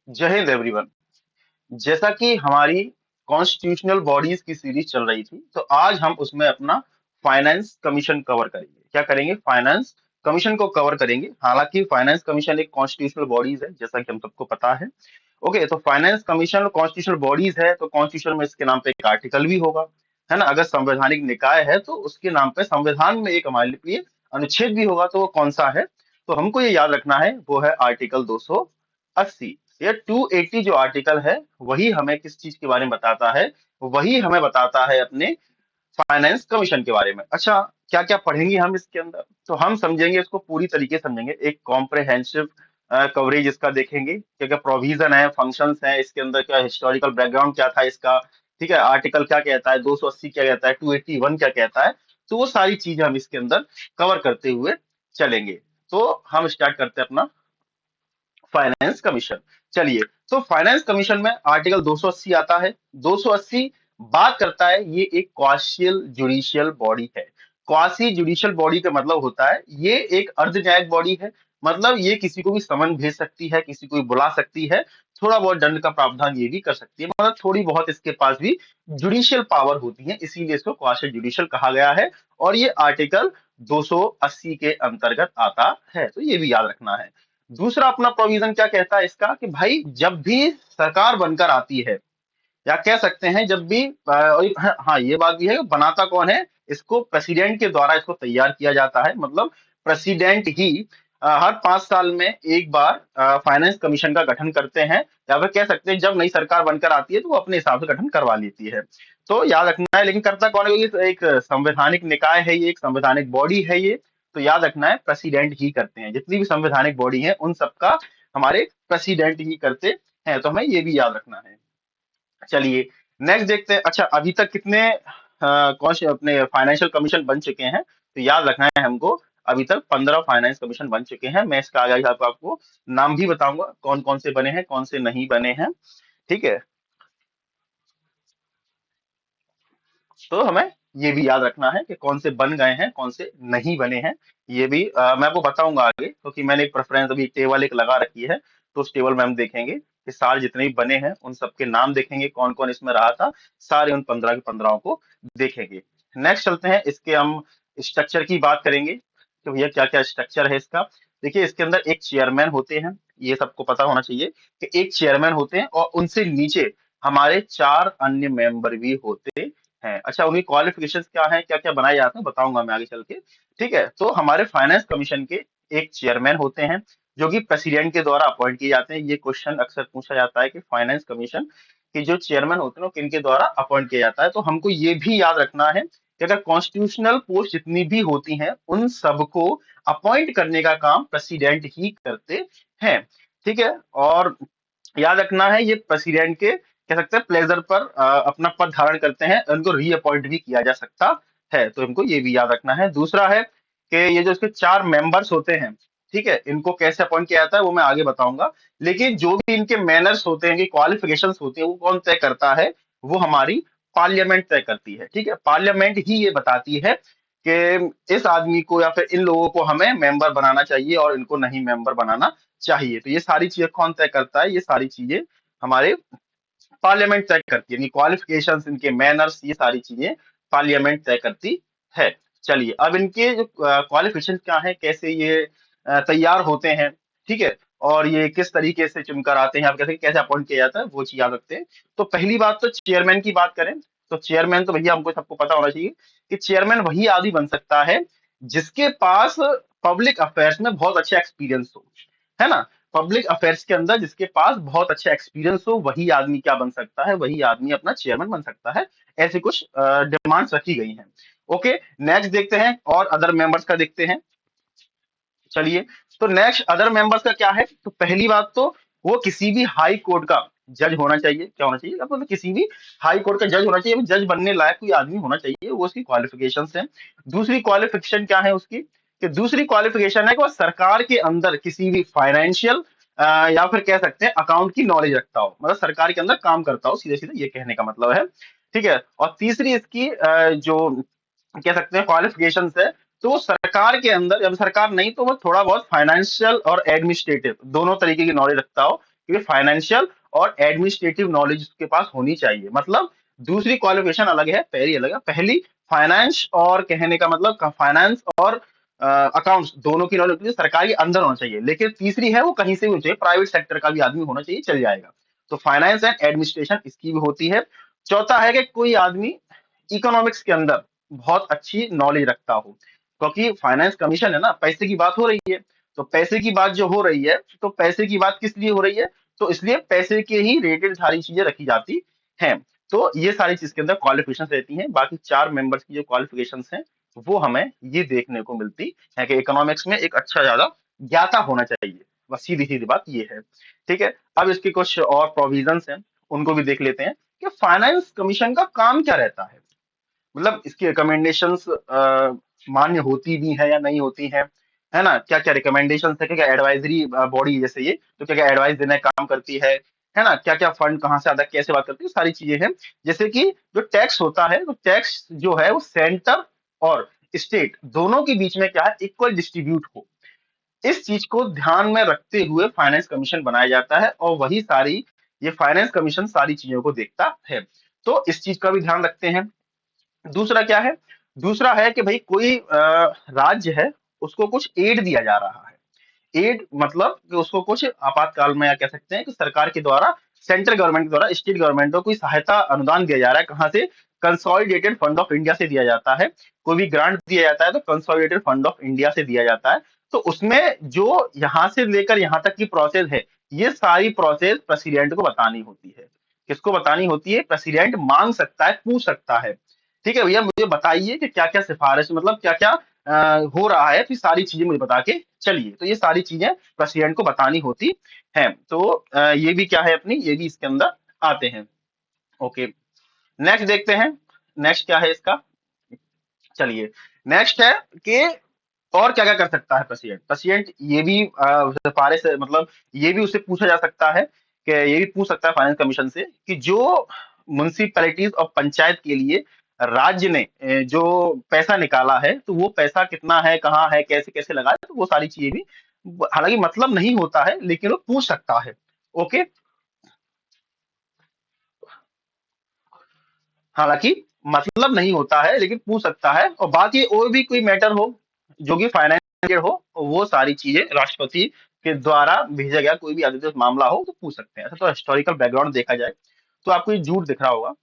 जय हिंद एवरीवन। जैसा कि हमारी कॉन्स्टिट्यूशनल बॉडीज की सीरीज चल रही थी, तो आज हम उसमें अपना फाइनेंस कमीशन कवर करेंगे। क्या करेंगे? फाइनेंस कमीशन को कवर करेंगे। हालांकि फाइनेंस कमीशन एक कॉन्स्टिट्यूशनल बॉडीज है, जैसा कि हम सबको पता है। ओके, तो फाइनेंस कमीशन कॉन्स्टिट्यूशनल बॉडीज है, तो कॉन्स्टिट्यूशन में इसके नाम पे एक आर्टिकल भी होगा, है ना। अगर संवैधानिक निकाय है तो उसके नाम पे संविधान में एक हमारे लिए अनुच्छेद भी होगा, तो वो कौन सा है? तो हमको ये याद रखना है, वो है आर्टिकल 280। ये 280 जो आर्टिकल है, वही हमें किस चीज के बारे में बताता है? वही हमें बताता है अपने फाइनेंस कमीशन के बारे में। अच्छा, क्या क्या पढ़ेंगे हम इसके अंदर? तो हम समझेंगे इसको, पूरी तरीके से समझेंगे, एक कॉम्प्रहेंसिव कवरेज इसका देखेंगे। क्या क्या प्रोविजन है, फंक्शंस है इसके अंदर, क्या हिस्टोरिकल बैकग्राउंड क्या था इसका, ठीक है, आर्टिकल क्या कहता है, 280 क्या कहता है, 281 क्या कहता है। तो वो सारी चीजें हम इसके अंदर कवर करते हुए चलेंगे। तो हम स्टार्ट करते हैं अपना फाइनेंस कमीशन। चलिए, तो फाइनेंस कमीशन में आर्टिकल 280 आता है। 280 बात करता है, ये एक क्वासियल जुडिशियल बॉडी है। क्वासी जुडिशियल बॉडी का मतलब होता है, ये एक अर्ध न्यायिक बॉडी है। मतलब ये किसी को भी समन भेज सकती है, किसी को भी बुला सकती है, थोड़ा बहुत दंड का प्रावधान ये भी कर सकती है। मतलब थोड़ी बहुत इसके पास भी जुडिशियल पावर होती है, इसीलिए इसको क्वासी जुडिशियल कहा गया है। और ये आर्टिकल 280 के अंतर्गत आता है, तो ये भी याद रखना है। दूसरा अपना प्रोविजन क्या कहता है इसका, कि भाई जब भी सरकार बनकर आती है, या कह सकते हैं जब भी हाँ, ये बात भी है कि बनाता कौन है इसको? प्रेसिडेंट के द्वारा इसको तैयार किया जाता है। मतलब प्रेसिडेंट ही हर 5 साल में एक बार फाइनेंस कमीशन का गठन करते हैं, या फिर कह सकते हैं जब नई सरकार बनकर आती है तो वो अपने हिसाब से गठन करवा लेती है। तो याद रखना है, लेकिन करता कौन है? क्योंकि एक संवैधानिक निकाय है, ये एक संवैधानिक बॉडी है ये। तो याद रखना है, प्रेसिडेंट ही करते हैं। जितनी भी संवैधानिक बॉडी है उन सबका हमारे प्रेसिडेंट ही करते हैं, तो हमें ये भी याद रखना है। चलिए, नेक्स्ट देखते हैं। अच्छा, अभी तक कितने कौन से अपने फाइनेंशियल कमीशन बन चुके हैं? तो याद रखना है हमको, अभी तक 15 फाइनेंस कमीशन बन चुके हैं। मैं इसका आगे आपको नाम भी बताऊंगा, कौन कौन से बने हैं, कौन से नहीं बने हैं। ठीक है, तो हमें ये भी याद रखना है कि कौन से बन गए हैं, कौन से नहीं बने हैं। ये भी मैं आपको बताऊंगा आगे, क्योंकि मैंने एक प्रेफरेंस अभी टेबल एक लगा रखी है। तो उस टेबल में हम देखेंगे कि सारे जितने भी बने हैं उन सबके नाम देखेंगे, कौन कौन इसमें रहा था। सारे उन 15 के 15 को देखेंगे। नेक्स्ट चलते हैं, इसके हम स्ट्रक्चर की बात करेंगे कि भैया क्या क्या स्ट्रक्चर है इसका। देखिए, इसके अंदर एक चेयरमैन होते हैं, ये सबको पता होना चाहिए कि एक चेयरमैन होते हैं, और उनसे नीचे हमारे 4 अन्य मेंबर भी होते हैं। अच्छा, उनकी क्वालिफिकेशंस क्या है, क्या क्या बनाए जाते हैं, बताऊंगा मैं आगे चल के। ठीक है, तो हमारे फाइनेंस कमीशन के एक चेयरमैन होते हैं, जो कि प्रेसिडेंट के द्वारा अपॉइंट किए जाते हैं। ये क्वेश्चन अक्सर पूछा जाता है कि फाइनेंस कमीशन के जो चेयरमैन होते हैं वो किनके द्वारा अपॉइंट किया जाता है। तो हमको ये भी याद रखना है कि अगर कॉन्स्टिट्यूशनल पोस्ट जितनी भी होती हैं उन सबको अपॉइंट करने का काम प्रेसिडेंट ही करते हैं। ठीक है, और याद रखना है, ये प्रेसिडेंट के कह सकते हैं प्लेजर पर अपना पद धारण करते हैं, उनको रीअपॉइंट भी किया जा सकता है। तो इनको ये भी याद रखना है। दूसरा है कि ये जो इसके 4 मेंबर्स होते हैं, ठीक है, इनको कैसे अपॉइंट किया जाता है वो मैं आगे बताऊंगा। लेकिन जो भी इनके मैनर्स होते हैं, इनकी क्वालिफिकेशंस होती है, वो कौन तय करता है? वो हमारी पार्लियामेंट तय करती है। ठीक है, पार्लियामेंट ही ये बताती है कि इस आदमी को या फिर इन लोगों को हमें मेंबर बनाना चाहिए और इनको नहीं मेंबर बनाना चाहिए। तो ये सारी चीजें कौन तय करता है? ये सारी चीजें हमारे पार्लियामेंट तय करती है। इनकी क्वालिफिकेशंस, इनके मैनर्स, ये सारी चीजें पार्लियामेंट तय करती है। चलिए, अब इनके जो क्वालिफिकेशन क्या है, कैसे ये तैयार होते हैं, ठीक है, और ये किस तरीके से चुनकर आते हैं, आप कहते हैं कैसे अपॉइंट किया जाता है, वो चीज याद रखते हैं। तो पहली बात तो चेयरमैन की बात करें, तो चेयरमैन तो भैया हमको सबको पता होना चाहिए कि चेयरमैन वही आदमी बन सकता है जिसके पास पब्लिक अफेयर्स में बहुत अच्छा एक्सपीरियंस हो, है ना। पब्लिक अफेयर्स के अंदर जिसके पास बहुत अच्छा एक्सपीरियंस हो, वही आदमी क्या बन सकता है? वही आदमी अपना चेयरमैन बन सकता है। ऐसी कुछ डिमांड्स रखी गई हैं। ओके, नेक्स्ट देखते हैं, और अदर मेंबर्स का देखते हैं। चलिए, तो नेक्स्ट अदर मेंबर्स का क्या है? तो पहली बात तो वो किसी भी हाई कोर्ट का जज होना चाहिए। क्या होना चाहिए? मतलब किसी भी हाई कोर्ट का जज होना चाहिए। जज बनने लायक कोई आदमी होना चाहिए, वो उसकी क्वालिफिकेशंस है। दूसरी क्वालिफिकेशन क्या है उसकी? कि दूसरी क्वालिफिकेशन है कि वो सरकार के अंदर किसी भी फाइनेंशियल या फिर कह सकते हैं अकाउंट की नॉलेज रखता हो, मतलब सरकार के अंदर काम करता हो, सीधे सीधे ये कहने का मतलब है। ठीक है, और तीसरी इसकी जो कह सकते हैं क्वालिफिकेशन है, तो वो सरकार के अंदर, जब सरकार नहीं तो वो थोड़ा बहुत फाइनेंशियल और एडमिनिस्ट्रेटिव दोनों तरीके की नॉलेज रखता हो। क्योंकि फाइनेंशियल और एडमिनिस्ट्रेटिव नॉलेज उसके पास होनी चाहिए। मतलब दूसरी क्वालिफिकेशन अलग है, पहली अलग है। पहली फाइनेंस, और कहने का मतलब फाइनेंस और अकाउंट्स दोनों की नॉलेज सरकार के अंदर होना चाहिए। लेकिन तीसरी है वो कहीं से भी होनी चाहिए, प्राइवेट सेक्टर का भी आदमी होना चाहिए, चल जाएगा। तो फाइनेंस एंड एडमिनिस्ट्रेशन इसकी भी होती है। चौथा है कि कोई आदमी इकोनॉमिक्स के अंदर बहुत अच्छी नॉलेज रखता हो, क्योंकि फाइनेंस कमीशन है ना, पैसे की बात हो रही है। तो पैसे की बात जो हो रही है, तो पैसे की बात किस लिए हो रही है? तो इसलिए पैसे के ही रिलेटेड सारी चीजें रखी जाती हैं। तो ये सारी चीज के अंदर क्वालिफिकेशन रहती हैं। बाकी चार मेंबर्स की जो क्वालिफिकेशन हैं वो हमें ये देखने को मिलती है कि इकोनॉमिक्स में एक अच्छा ज्यादा ज्ञाता होना चाहिए। बस सीधी सीधी बात ये है। ठीक है, अब इसके कुछ और प्रोविजंस हैं, उनको भी देख लेते हैं कि फाइनेंस कमीशन का काम क्या रहता है। मतलब इसकी रिकमेंडेशंस मान्य होती भी है या नहीं होती है ना? क्या क्या रिकमेंडेशंस है, क्या क्या एडवाइजरी बॉडी जैसे ये, तो क्या क्या एडवाइस देने का काम करती है ना? क्या क्या फंड कहाँ से आता है, कैसे बात करती है, सारी चीजें हैं। जैसे कि जो टैक्स होता है, तो टैक्स जो है वो सेंटर और स्टेट दोनों के बीच में क्या है, इक्वल डिस्ट्रीब्यूट हो, इस चीज को ध्यान में रखते हुए फाइनेंस कमीशन बनाया जाता है। और वही सारी, ये फाइनेंस कमीशन सारी चीजों को देखता है। तो इस चीज का भी ध्यान रखते हैं। दूसरा क्या है? दूसरा है कि भाई कोई राज्य है, उसको कुछ एड दिया जा रहा है। एड मतलब कि उसको कुछ आपातकाल में, या कह सकते हैं कि सरकार के द्वारा, सेंट्रल गवर्नमेंट के द्वारा स्टेट गवर्नमेंट को कोई सहायता अनुदान दिया जा रहा है। कहाँ से? कंसोलिडेटेड फंड ऑफ इंडिया से दिया जाता है। कोई भी ग्रांट दिया जाता है तो कंसोलिडेटेड फंड ऑफ इंडिया से दिया जाता है। तो उसमें जो यहाँ से लेकर यहाँ तक की प्रोसेस है, ये सारी प्रोसेस प्रेसिडेंट को बतानी होती है। किसको बतानी होती है? प्रेसिडेंट मांग सकता है, पूछ सकता है, ठीक है भैया मुझे बताइए कि क्या क्या सिफारिश, मतलब क्या क्या हो रहा है, फिर सारी चीजें मुझे बता के चलिए। तो ये सारी चीजें प्रेसिडेंट को बतानी होती हैं। तो ये भी क्या है अपनी, ये भी इसके अंदर आते हैं। ओके, नेक्स्ट देखते हैं। नेक्स्ट क्या है इसका? चलिए, नेक्स्ट है कि और क्या क्या कर सकता है प्रेसिडेंट। प्रेसिडेंट ये भी सिफारिश, मतलब ये भी उससे पूछा जा सकता है, कि ये भी पूछ सकता है फाइनेंस कमीशन से कि जो म्युनिसिपैलिटीज और पंचायत के लिए राज्य ने जो पैसा निकाला है, तो वो पैसा कितना है, कहाँ है, कैसे कैसे लगा है, तो वो सारी चीजें भी, हालांकि मतलब नहीं होता है लेकिन वो पूछ सकता है। ओके, हालांकि मतलब नहीं होता है लेकिन पूछ सकता है। और बाकी और भी कोई मैटर हो जो कि फाइनेंशियल हो, वो सारी चीजें राष्ट्रपति के द्वारा भेजा गया कोई भी अधिकृत मामला हो तो पूछ सकते हैं। ऐसा तो हिस्टोरिकल बैकग्राउंड देखा जाए तो आपको ये झूठ दिख रहा होगा।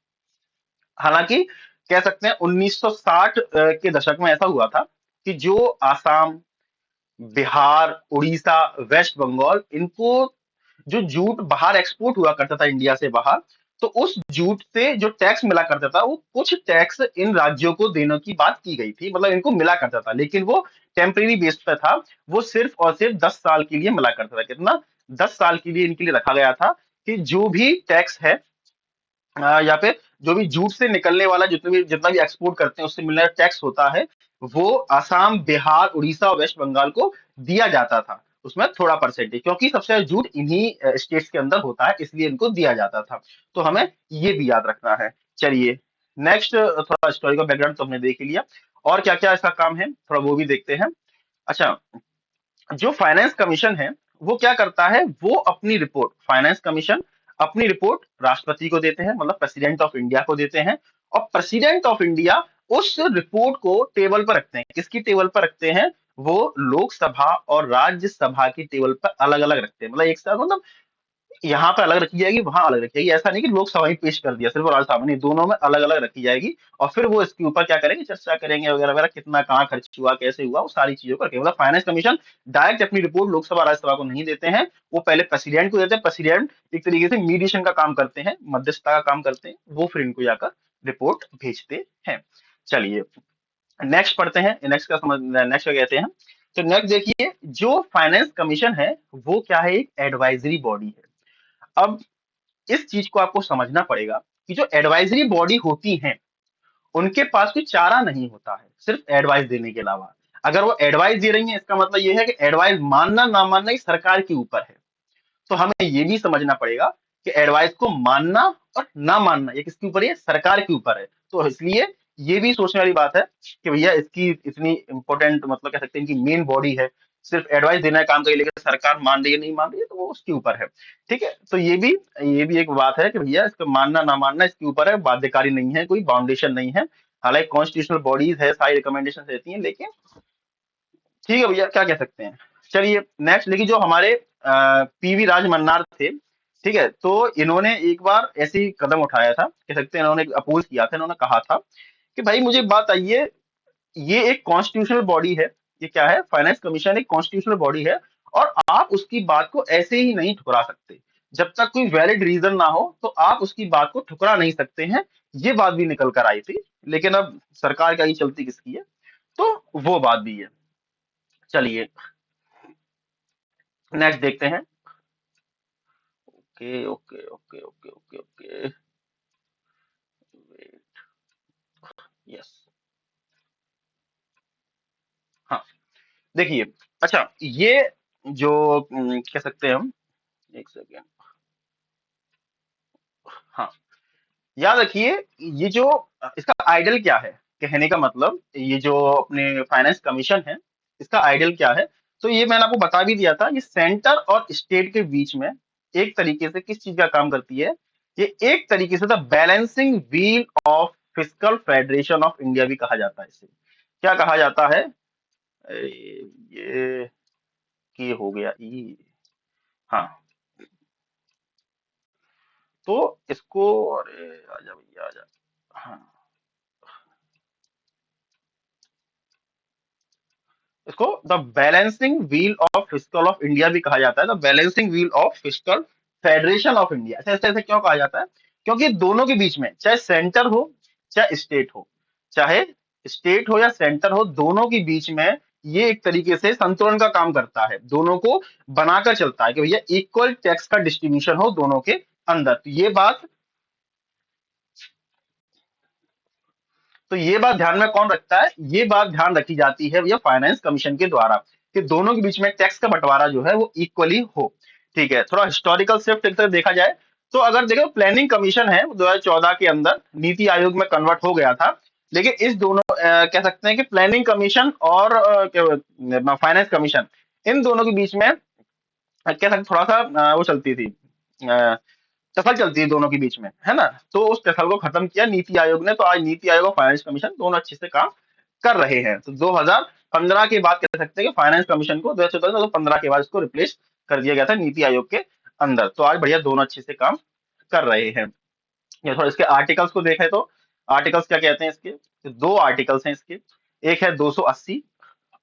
हालांकि कह सकते हैं 1960 के दशक में ऐसा हुआ था कि जो आसाम, बिहार, उड़ीसा, वेस्ट बंगाल, इनको जो जूट बाहर एक्सपोर्ट हुआ करता था इंडिया से बाहर, तो उस जूट से जो टैक्स मिला करता था, वो कुछ टैक्स इन राज्यों को देने की बात की गई थी। मतलब इनको मिला करता था, लेकिन वो टेम्परेरी बेस पे था। वो सिर्फ और सिर्फ 10 साल के लिए मिला करता था। कितना? 10 साल के लिए इनके लिए रखा गया था कि जो भी टैक्स है, या फिर जो भी जूट से निकलने वाला जितना भी एक्सपोर्ट करते हैं उससे मिलने वाला टैक्स होता है, वो असम, बिहार, उड़ीसा और वेस्ट बंगाल को दिया जाता था। उसमें थोड़ा परसेंटेज, क्योंकि सबसे ज्यादा जूट इन्हीं स्टेट्स के अंदर होता है, इसलिए इनको दिया जाता था। तो हमें ये भी याद रखना है। चलिए, नेक्स्ट, थोड़ा हिस्टोरिकल बैकग्राउंड तो हमने देख ही लिया। और क्या क्या इसका काम है, थोड़ा वो भी देखते हैं। अच्छा, जो फाइनेंस कमीशन है, वो क्या करता है, वो अपनी रिपोर्ट, फाइनेंस कमीशन अपनी रिपोर्ट राष्ट्रपति को देते हैं, मतलब प्रेसिडेंट ऑफ इंडिया को देते हैं। और प्रेसिडेंट ऑफ इंडिया उस रिपोर्ट को टेबल पर रखते हैं। किसकी टेबल पर रखते हैं? वो लोकसभा और राज्यसभा की टेबल पर अलग अलग रखते हैं। मतलब एक साथ, मतलब यहाँ पे अलग रखी जाएगी, वहां अलग रखी जाएगी। ऐसा नहीं कि लोकसभा में पेश कर दिया सिर्फ और राज्यसभा में नहीं, दोनों में अलग अलग रखी जाएगी। और फिर वो इसके ऊपर क्या करेंगे, चर्चा करेंगे वगैरह वगैरह, कितना कहाँ खर्च हुआ, कैसे हुआ, वो सारी चीजों को रखेंगे। मतलब फाइनेंस कमीशन डायरेक्ट अपनी रिपोर्ट लोकसभा राज्यसभा को नहीं देते हैं, वो पहले प्रेसिडेंट को देते हैं। प्रेसिडेंट एक तरीके से मीडिएशन का काम करते हैं, मध्यस्थता का काम करते हैं, वो फिर इनको जाकर रिपोर्ट भेजते हैं। चलिए, नेक्स्ट पढ़ते हैं। नेक्स्ट का समझ, नेक्स्ट क्या कहते हैं। तो नेक्स्ट देखिए, जो फाइनेंस कमीशन है वो क्या है, एक एडवाइजरी बॉडी है। अब इस चीज को आपको समझना पड़ेगा कि जो एडवाइजरी बॉडी होती हैं, उनके पास कोई चारा नहीं होता है सिर्फ एडवाइस देने के अलावा। अगर वो एडवाइस दे रही है, इसका मतलब ये है कि एडवाइस मानना ना मानना ये सरकार के ऊपर है। तो हमें ये भी समझना पड़ेगा कि एडवाइस को मानना और ना मानना ये किसके ऊपर है, सरकार के ऊपर है। तो इसलिए ये भी सोचने वाली बात है कि भैया इसकी इतनी इंपॉर्टेंट, मतलब कह सकते हैं कि मेन बॉडी है, सिर्फ एडवाइस देना है काम का, लेकिन सरकार मान रही है नहीं मान रही है तो वो उसके ऊपर है। ठीक है, तो ये भी एक बात है कि भैया इसको मानना ना मानना इसके ऊपर है, बाध्यकारी नहीं है, कोई बाउंडेशन नहीं है। हालांकि कॉन्स्टिट्यूशनल बॉडीज है, सारी रिकमेंडेशन रहती हैं, लेकिन ठीक है भैया, क्या कह सकते हैं। चलिए नेक्स्ट, लेकिन जो हमारे पीवी राज मन्नार थे, ठीक है, तो इन्होंने एक बार ऐसे ही कदम उठाया था, कह सकते हैं इन्होंने अपोज किया था, इन्होंने कहा था कि भाई मुझे बात आइए, ये एक कॉन्स्टिट्यूशनल बॉडी है, ये क्या है, फाइनेंस कमीशन एक कॉन्स्टिट्यूशनल बॉडी है, और आप उसकी बात को ऐसे ही नहीं ठुकरा सकते। जब तक कोई वैलिड रीजन ना हो तो आप उसकी बात को ठुकरा नहीं सकते हैं। ये बात भी निकल कर आई थी, लेकिन अब सरकार का ही चलती किसकी है, तो वो बात भी है। चलिए नेक्स्ट देखते हैं। Okay okay okay okay okay okay, yes, हाँ, देखिए, अच्छा, ये जो कह सकते हैं हम, एक सेकेंड, हाँ, याद रखिए, ये जो इसका आइडल क्या है, कहने का मतलब ये जो अपने फाइनेंस कमीशन है, इसका आइडल क्या है। तो ये मैंने आपको बता भी दिया था, ये सेंटर और स्टेट के बीच में एक तरीके से किस चीज का काम करती है, ये एक तरीके से the balancing wheel of fiscal federation of India भी कहा जाता है इसे। क्या कहा जाता है, ये की हो गया ई, हाँ, तो इसको, अरे आजा भैया आजा, हाँ, इसको the balancing wheel of fiscal of India भी कहा जाता है, the balancing wheel of fiscal federation of India. ऐसे ऐसे ऐसे क्यों कहा जाता है, क्योंकि दोनों के बीच में, चाहे सेंटर हो चाहे स्टेट हो, चाहे स्टेट हो या सेंटर हो, दोनों के बीच में ये एक तरीके से संतुलन का काम करता है, दोनों को बनाकर चलता है कि भैया इक्वल टैक्स का डिस्ट्रीब्यूशन हो दोनों के अंदर। तो ये बात ध्यान में कौन रखता है, ये बात ध्यान रखी जाती है भैया फाइनेंस कमीशन के द्वारा, कि दोनों के बीच में टैक्स का बंटवारा जो है वो इक्वली हो। ठीक है, थोड़ा हिस्टोरिकल शिफ्ट एक तरह देखा जाए, तो अगर देखो प्लानिंग कमीशन है 2014 के अंदर नीति आयोग में कन्वर्ट हो गया था, लेकिन इस दोनों कह सकते हैं कि प्लानिंग कमीशन और फाइनेंस कमीशन, इन दोनों के बीच में कह सकते थोड़ा सा वो चलती थी, टसल चलती है दोनों के बीच में, है ना। तो उस टसल को खत्म किया नीति आयोग ने, तो आज नीति आयोग और फाइनेंस कमीशन दोनों अच्छे से काम कर रहे हैं। तो 2015 के बाद कह सकते हैं कि फाइनेंस कमीशन को 2014-2015 के बाद इसको रिप्लेस कर दिया गया था नीति आयोग के अंदर। तो आज बढ़िया दोनों अच्छे से काम कर रहे हैं। ये थोड़ा इसके आर्टिकल्स को देखें तो आर्टिकल्स क्या कहते हैं इसके, तो दो आर्टिकल्स हैं इसके, एक है 280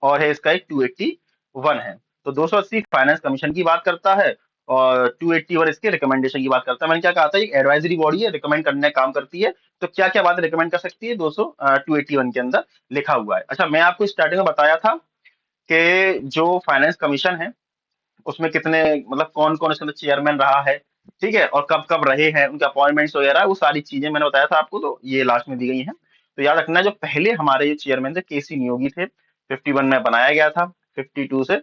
और है इसका एक 281 है। तो 280 फाइनेंस कमीशन की बात करता है और 281 इसके रिकमेंडेशन की बात करता है। मैंने क्या कहा था, एक एडवाइजरी बॉडी है, रिकमेंड करने का काम करती है। तो क्या क्या बात रिकमेंड कर सकती है, 281 के अंदर लिखा हुआ है। अच्छा, मैं आपको स्टार्टिंग में बताया था कि जो फाइनेंस कमीशन है उसमें कितने, मतलब कौन कौन इसके अंदर चेयरमैन रहा है, ठीक है, और कब कब रहे हैं, उनके अपॉइंटमेंट्स वगैरह, वो सारी चीजें मैंने बताया था आपको, तो ये लास्ट में दी गई हैं। तो याद रखना, जो पहले हमारे ये चेयरमैन थे केसी नियोगी थे, 51 में बनाया गया था, 52 से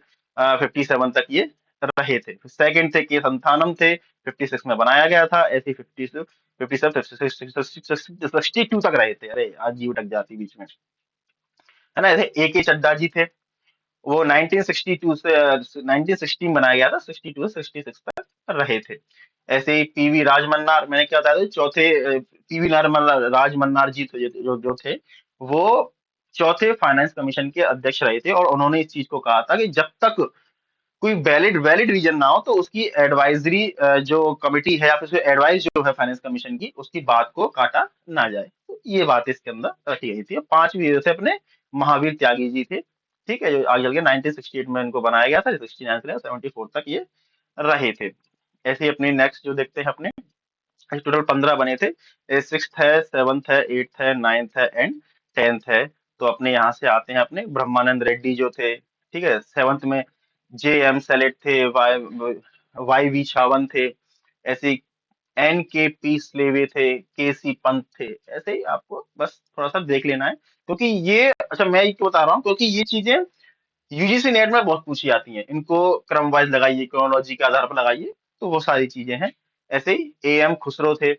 57 तक ये रहे थे। सेकंड थे के संथानम थे, 56 में बनाया गया था, ऐसे 50 से 57 62 तक रहे थे। अरे आज जी अटक जाती बीच में, है ना। ऐसे ए के चड्डा जी थे, वो 1962 से 1916 बनाया गया था, 62 से 66 तक रहे थे। ऐसे ही पीवी राजमन्नार, मैंने क्या बताया था, चौथे पीवी राजमन्नार जी थे, जो थे वो चौथे फाइनेंस कमीशन के अध्यक्ष रहे थे, और उन्होंने इस चीज को कहा था कि जब तक कोई वैलिड वैलिड रीजन ना हो तो उसकी एडवाइजरी जो कमिटी है या फिर एडवाइस जो है फाइनेंस कमीशन की, उसकी बात को काटा ना जाए। तो ये बात इसके अंदर रखी गई थी। पांचवी से अपने महावीर त्यागी जी थे, ठीक है, जो आगे चल के 1968 में इनको बनाया गया था, 69 से 74 तक ये रहे थे। ऐसे ही अपनी नेक्स्ट जो देखते हैं अपने, टोटल 15 बने थे, सिक्स है, सेवन्थ है, एट्थ है, नाइन्थ है एंड टेंथ है। तो अपने यहाँ से आते हैं अपने ब्रह्मानंद रेड्डी जो थे, ठीक है, सेवन्थ में जे एम सेलेट थे, वाई वी छावन थे, ऐसे एन के पी स्लेवे थे, के सी पंत थे। ऐसे ही आपको बस थोड़ा सा देख लेना है, क्योंकि ये, अच्छा मैं ये क्यों बता रहा हूँ, क्योंकि ये चीजें यूजीसी नेट में बहुत पूछी जाती हैं, इनको क्रम वाइज लगाइए, क्रोनोलॉजी के आधार पर लगाइए, तो वो सारी चीजें हैं। ऐसे ही ए एम खुसरो थे,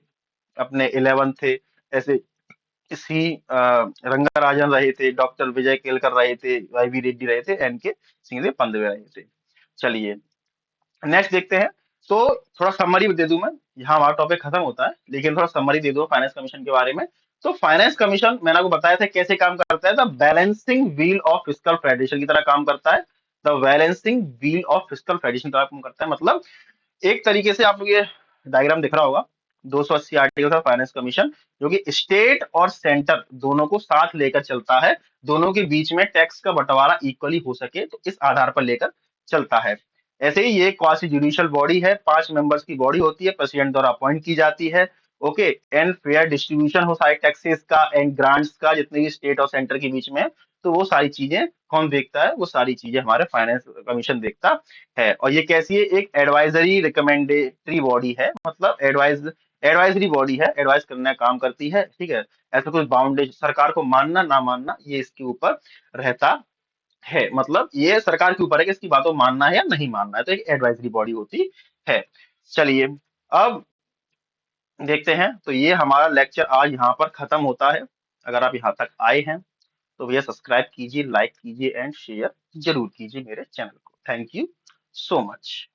अपने 11 थे। ऐसे सी रंगाराजन रहे थे, डॉक्टर विजय केलकर रहे थे, वाईवी रेड्डी रहे थे, एन के सिंह पंदवे रहे थे। चलिए नेक्स्ट देखते हैं। तो थोड़ा समरी दे दूं मैं, यहाँ हमारा टॉपिक खत्म होता है, लेकिन थोड़ा समरी दे दो फाइनेंस कमीशन के बारे में। तो फाइनेंस कमीशन मैंने आपको बताया था कैसे काम करता है, the balancing wheel of fiscal federation की तरह काम करता है। The balancing wheel of fiscal federation की तरह काम करता है, मतलब एक तरीके से आप ये डायग्राम दिख रहा होगा, 280 आर्टिकल का फाइनेंस कमीशन, जो कि स्टेट और सेंटर दोनों को साथ लेकर चलता है, दोनों के बीच में टैक्स का बंटवारा इक्वली हो सके, तो इस आधार पर लेकर चलता है। ऐसे ही ये क्वासी जुडिशियल बॉडी है, 5 मेंबर्स की बॉडी होती है, प्रेसिडेंट द्वारा अपॉइंट की जाती है। ओके, एंड फेयर डिस्ट्रीब्यूशन हो सारे टैक्सेस का एंड ग्रांट्स का, जितने भी स्टेट और सेंटर के बीच में है, तो वो सारी चीजें कौन देखता है, वो सारी चीजें हमारे फाइनेंस कमीशन देखता है। और ये कैसी है, एक एडवाइजरी रिकमेंडेटरी बॉडी है, मतलब एडवाइजरी बॉडी है, एडवाइस करने का काम करती है, ठीक है। ऐसा कुछ बाउंडेशन सरकार को मानना ना मानना ये इसके ऊपर रहता है, मतलब ये सरकार के ऊपर है कि इसकी बातों को मानना है या नहीं मानना है, तो एक एडवाइजरी बॉडी होती है। चलिए अब देखते हैं, तो ये हमारा लेक्चर आज यहाँ पर खत्म होता है। अगर आप यहाँ तक आए हैं तो भैया सब्सक्राइब कीजिए, लाइक कीजिए एंड शेयर जरूर कीजिए मेरे चैनल को। Thank you so much.